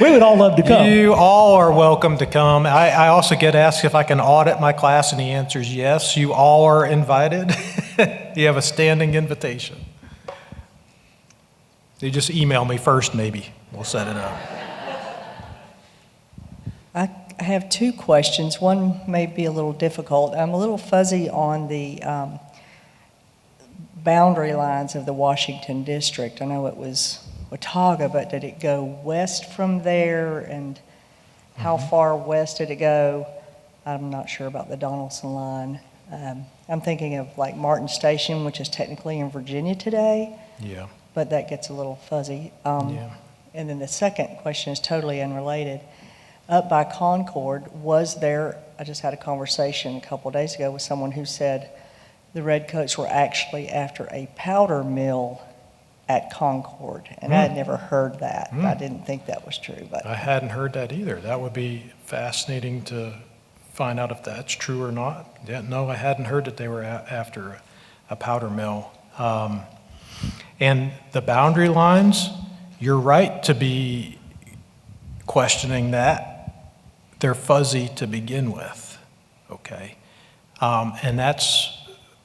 We would all love to come. You all are welcome to come. I also get asked if I can audit my class, and the answer is yes. You all are invited. You have a standing invitation. You just email me first, maybe. We'll set it up. I have two questions. One may be a little difficult. I'm a little fuzzy on the boundary lines of the Washington district. I know it was Watauga, but did it go west from there, and how far west did it go? I'm not sure about the Donaldson line. I'm thinking of like Martin Station, which is technically in Virginia today, Yeah. but that gets a little fuzzy. Yeah. And then the second question is totally unrelated. Up by Concord, I just had a conversation a couple of days ago with someone who said the Redcoats were actually after a powder mill at Concord, and I had never heard that. I didn't think that was true, but I hadn't heard that either. That would be fascinating to find out if that's true or not. Yeah, no, I hadn't heard that they were after a powder mill. And the boundary lines, you're right to be questioning that. They're fuzzy to begin with, okay? And that's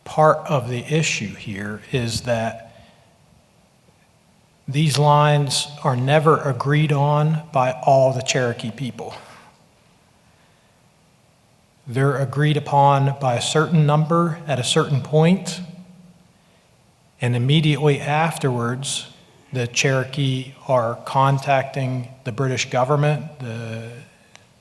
part of the issue here, is that these lines are never agreed on by all the Cherokee people. They're agreed upon by a certain number at a certain point, and immediately afterwards, the Cherokee are contacting the British government, the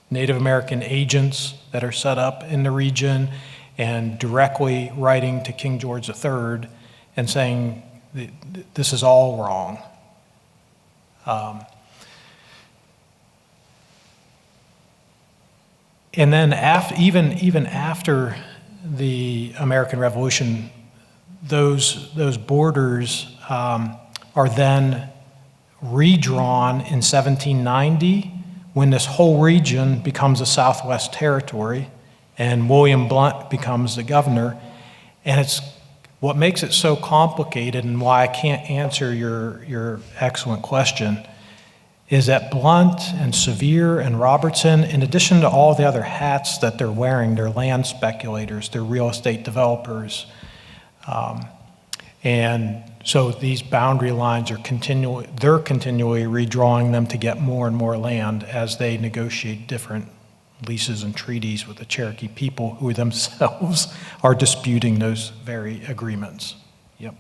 Native American agents that are set up in the region, and directly writing to King George III and saying, this is all wrong. And then even after the American Revolution, those borders are then redrawn in 1790 when this whole region becomes a Southwest Territory and William Blount becomes the governor. And it's what makes it so complicated, and why I can't answer your excellent question, is that Blount and Sevier and Robertson, in addition to all the other hats that they're wearing, they're land speculators, they're real estate developers. And so these boundary lines are continually redrawing them to get more and more land as they negotiate different leases and treaties with the Cherokee people, who themselves are disputing those very agreements. Yep. Is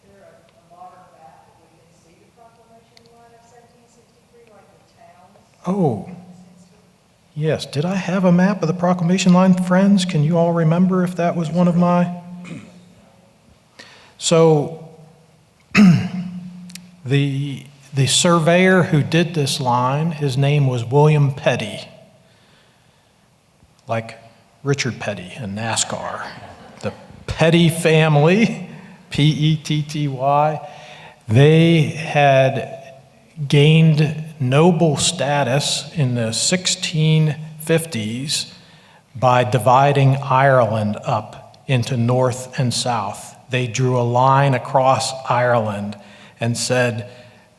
there a modern map that we can see the proclamation line of 1763, like the towns? Oh, Yes, did I have a map of the proclamation line, friends? Can you all remember if that was one of my? So the surveyor who did this line, his name was William Petty, like Richard Petty in NASCAR. The Petty family, Petty, they had gained noble status in the 1650s by dividing Ireland up into north and south. They drew a line across Ireland and said,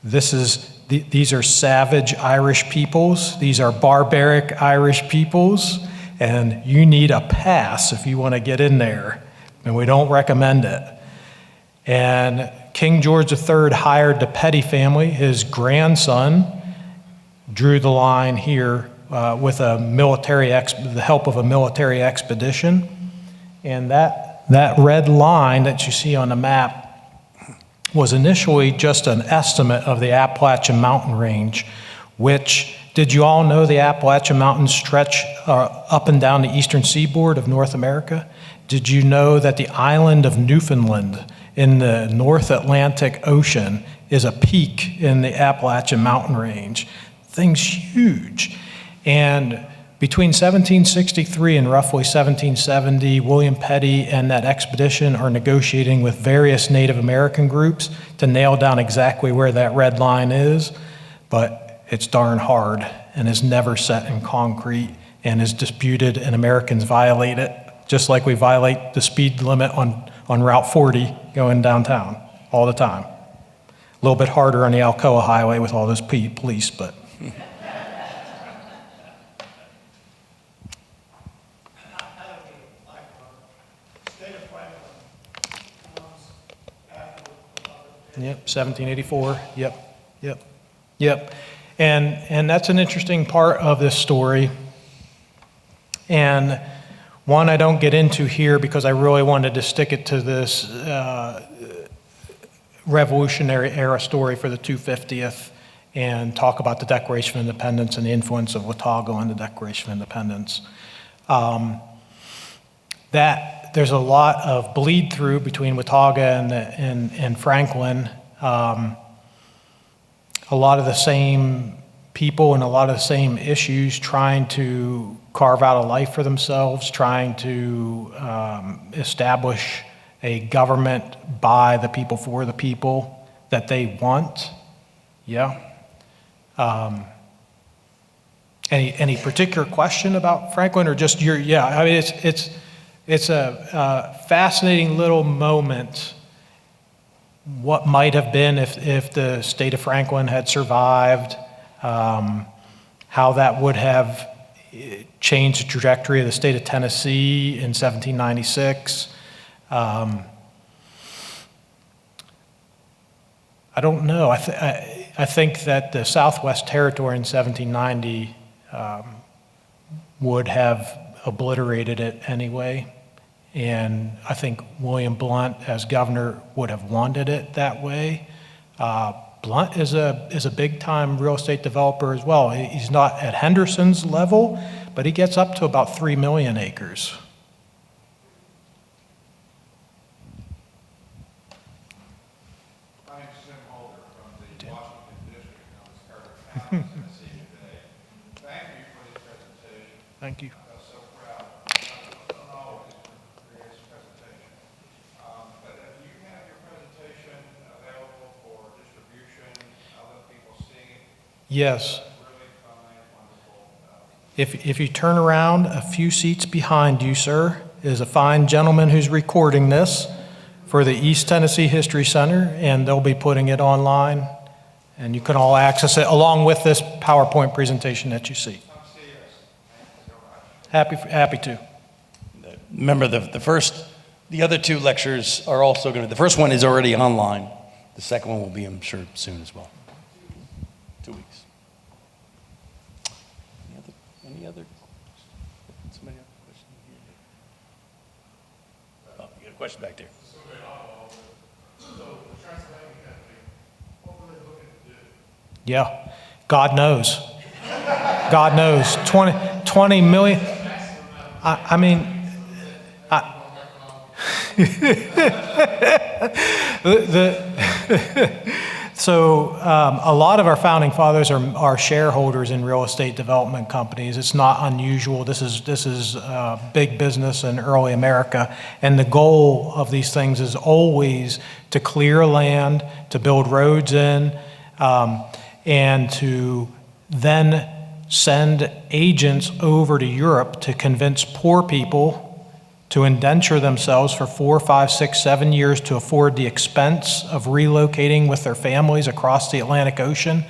these are savage Irish peoples, these are barbaric Irish peoples, and you need a pass if you want to get in there, and we don't recommend it. And King George III hired the Petty family. His grandson drew the line here with the help of a military expedition. And that red line that you see on the map was initially just an estimate of the Appalachian Mountain range, which, did you all know the Appalachian Mountains stretch up and down the eastern seaboard of North America? Did you know that the island of Newfoundland in the North Atlantic Ocean is a peak in the Appalachian Mountain range? Thing's huge. And between 1763 and roughly 1770, William Petty and that expedition are negotiating with various Native American groups to nail down exactly where that red line is, but it's darn hard and is never set in concrete and is disputed, and Americans violate it, just like we violate the speed limit on Route 40 going downtown all the time. A little bit harder on the Alcoa Highway with all those police, but. Yep, 1784, yep. And that's an interesting part of this story. And one I don't get into here because I really wanted to stick it to this Revolutionary era story for the 250th and talk about the Declaration of Independence and the influence of Watauga on the Declaration of Independence. There's a lot of bleed through between Watauga and Franklin. A lot of the same people and a lot of the same issues trying to carve out a life for themselves, trying to establish a government by the people for the people that they want. Yeah. Any particular question about Franklin, or just your? Yeah. I mean, it's a fascinating little moment. What might have been if the state of Franklin had survived, how that would have changed the trajectory of the state of Tennessee in 1796. I don't know. I think that the Southwest Territory in 1790 would have obliterated it anyway. And I think William Blount, as governor, would have wanted it that way. Blount is a big-time real estate developer as well. He's not at Henderson's level, but he gets up to about 3 million acres. My name's Tim Holder from the Washington District on the Carter County, Tennessee today. Thank you for this presentation. Thank you. I'm so proud. Don't always create this presentation. But if you have your presentation available for distribution, other people seeing it, Yes. really fine, wonderful. If you turn around, a few seats behind you, sir, is a fine gentleman who's recording this for the East Tennessee History Center, and they'll be putting it online, and you can all access it along with this PowerPoint presentation that you see. Happy to. Remember, the other two lectures are also going to, the first one is already online. The second one will be, I'm sure, soon as well. 2 weeks. Any other? Somebody have a question here? Oh, you got a question back there. Yeah, God knows. God knows. 20 million. I mean, So a lot of our founding fathers are shareholders in real estate development companies. It's not unusual. This is big business in early America, and the goal of these things is always to clear land, to build roads in, and to then send agents over to Europe to convince poor people to indenture themselves for 4, 5, 6, 7 years to afford the expense of relocating with their families across the Atlantic Ocean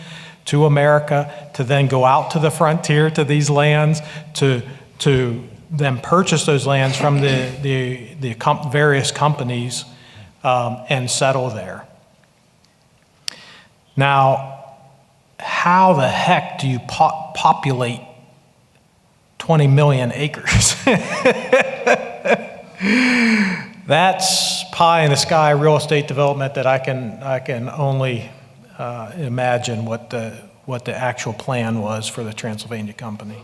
to America, to then go out to the frontier to these lands, to then purchase those lands from the various companies and settle there. Now, how the heck do you populate 20 million acres? That's pie in the sky real estate development that I can only imagine what the actual plan was for the Transylvania Company.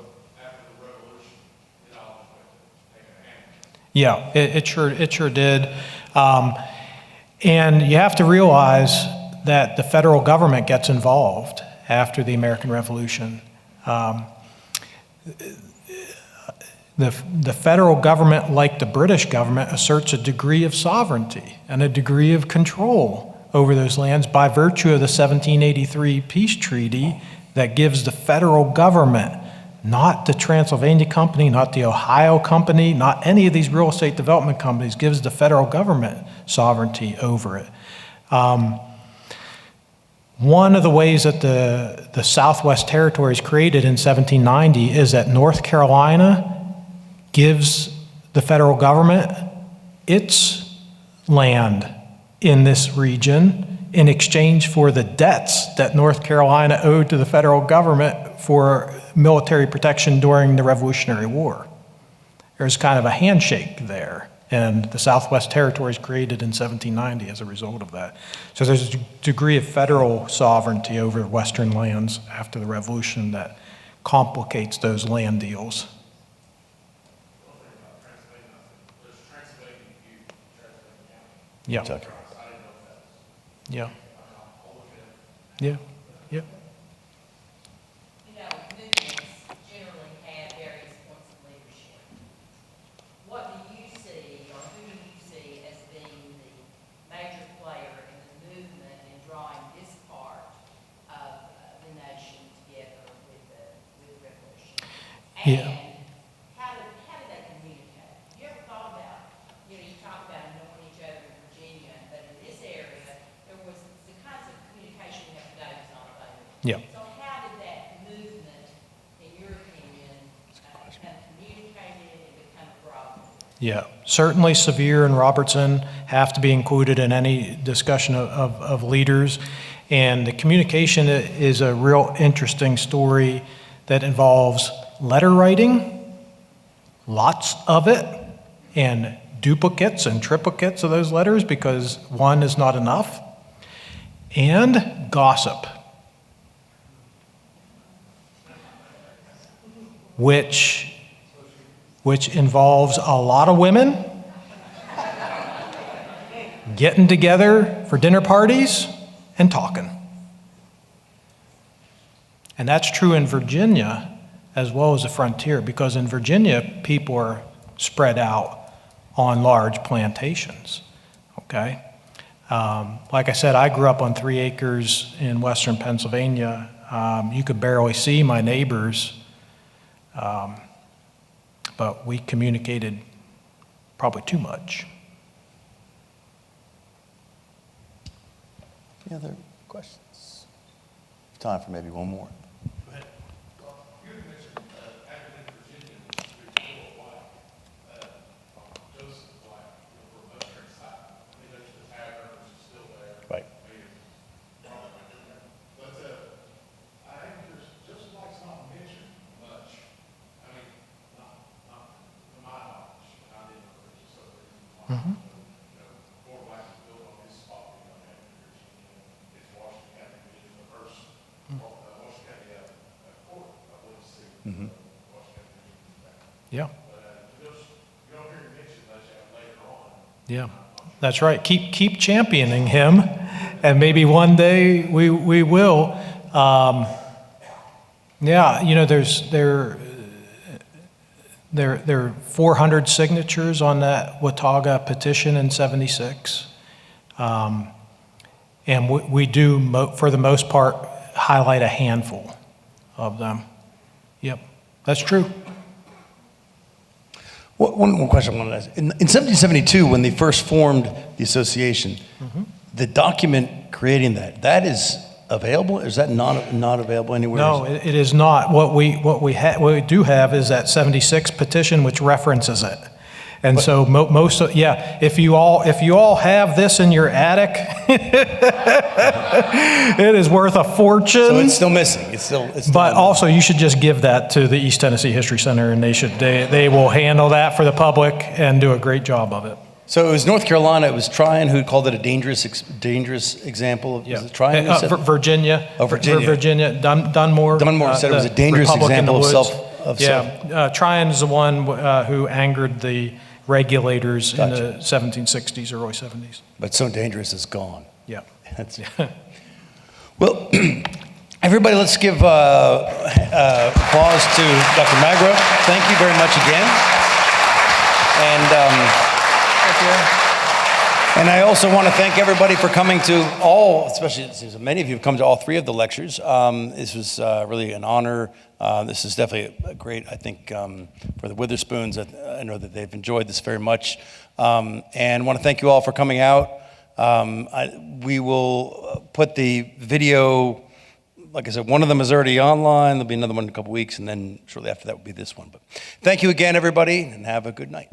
Yeah, it sure did. And you have to realize that the federal government gets involved after the American Revolution. The federal government, like the British government, asserts a degree of sovereignty and a degree of control over those lands by virtue of the 1783 peace treaty that gives the federal government, not the Transylvania Company, not the Ohio Company, not any of these real estate development companies, gives the federal government sovereignty over it. One of the ways that the Southwest Territories created in 1790 is that North Carolina gives the federal government its land in this region in exchange for the debts that North Carolina owed to the federal government for military protection during the Revolutionary War. There's kind of a handshake there, and the Southwest Territories created in 1790 as a result of that. So there's a degree of federal sovereignty over Western lands after the Revolution that complicates those land deals. Yeah. Yeah. Yeah. Yeah. Movements generally have various points of leadership. What do you see, or who do you see as being the major player in the movement in drawing this part of the nation together with the revolution? Yeah. And how do they communicate? You ever thought about, you talk about knowing each other in Virginia, but in this area, there was the kinds of communication we have today was not available. Yeah. So how did that movement, in your opinion, become communicated and become broad? Yeah, certainly Sevier and Robertson have to be included in any discussion of leaders. And the communication is a real interesting story that involves letter writing, lots of it, and duplicates and triplicates of those letters because one is not enough, and gossip, which involves a lot of women getting together for dinner parties and talking. And that's true in Virginia as well as the frontier, because in Virginia, people are spread out on large plantations, okay? Like I said, I grew up on 3 acres in western Pennsylvania. You could barely see my neighbors, but we communicated probably too much. Any other questions? Time for maybe one more. Right. Mm-hmm. Mm-hmm. Yeah. You don't hear him mention those later on. Yeah, that's right. Keep championing him, and maybe one day we will. Yeah, you know, there are 400 signatures on that Watauga petition in '76, and we do for the most part highlight a handful of them. Yep, that's true. One more question I wanted to ask. In 1772, when they first formed the association, the document creating that is available? Is that not available anywhere? No, it is not. What we do have is that 76 petition, which references it. And so most of, if you all have this in your attic, it is worth a fortune. So it's still missing. It's still But also, you should just give that to the East Tennessee History Center, and they will handle that for the public and do a great job of it. So it was North Carolina. It was Tryon who called it a dangerous example. Was it Tryon? Who said Virginia. Oh, Virginia. Virginia. Dunmore. Dunmore said it was a dangerous Republic example in the of woods. Tryon is the one who angered the regulators in the 1760s, early 70s. But so dangerous it's gone. Yeah. That's, well, everybody, let's give applause to Dr. Magra. Thank you very much again. And I also want to thank everybody for coming to all, especially it seems many of you have come to all three of the lectures. This was really an honor. This is definitely a great, I think, for the Witherspoons. I know that they've enjoyed this very much. And want to thank you all for coming out. We will put the video, like I said, one of them is already online. There'll be another one in a couple weeks, and then shortly after that will be this one. But thank you again, everybody, and have a good night.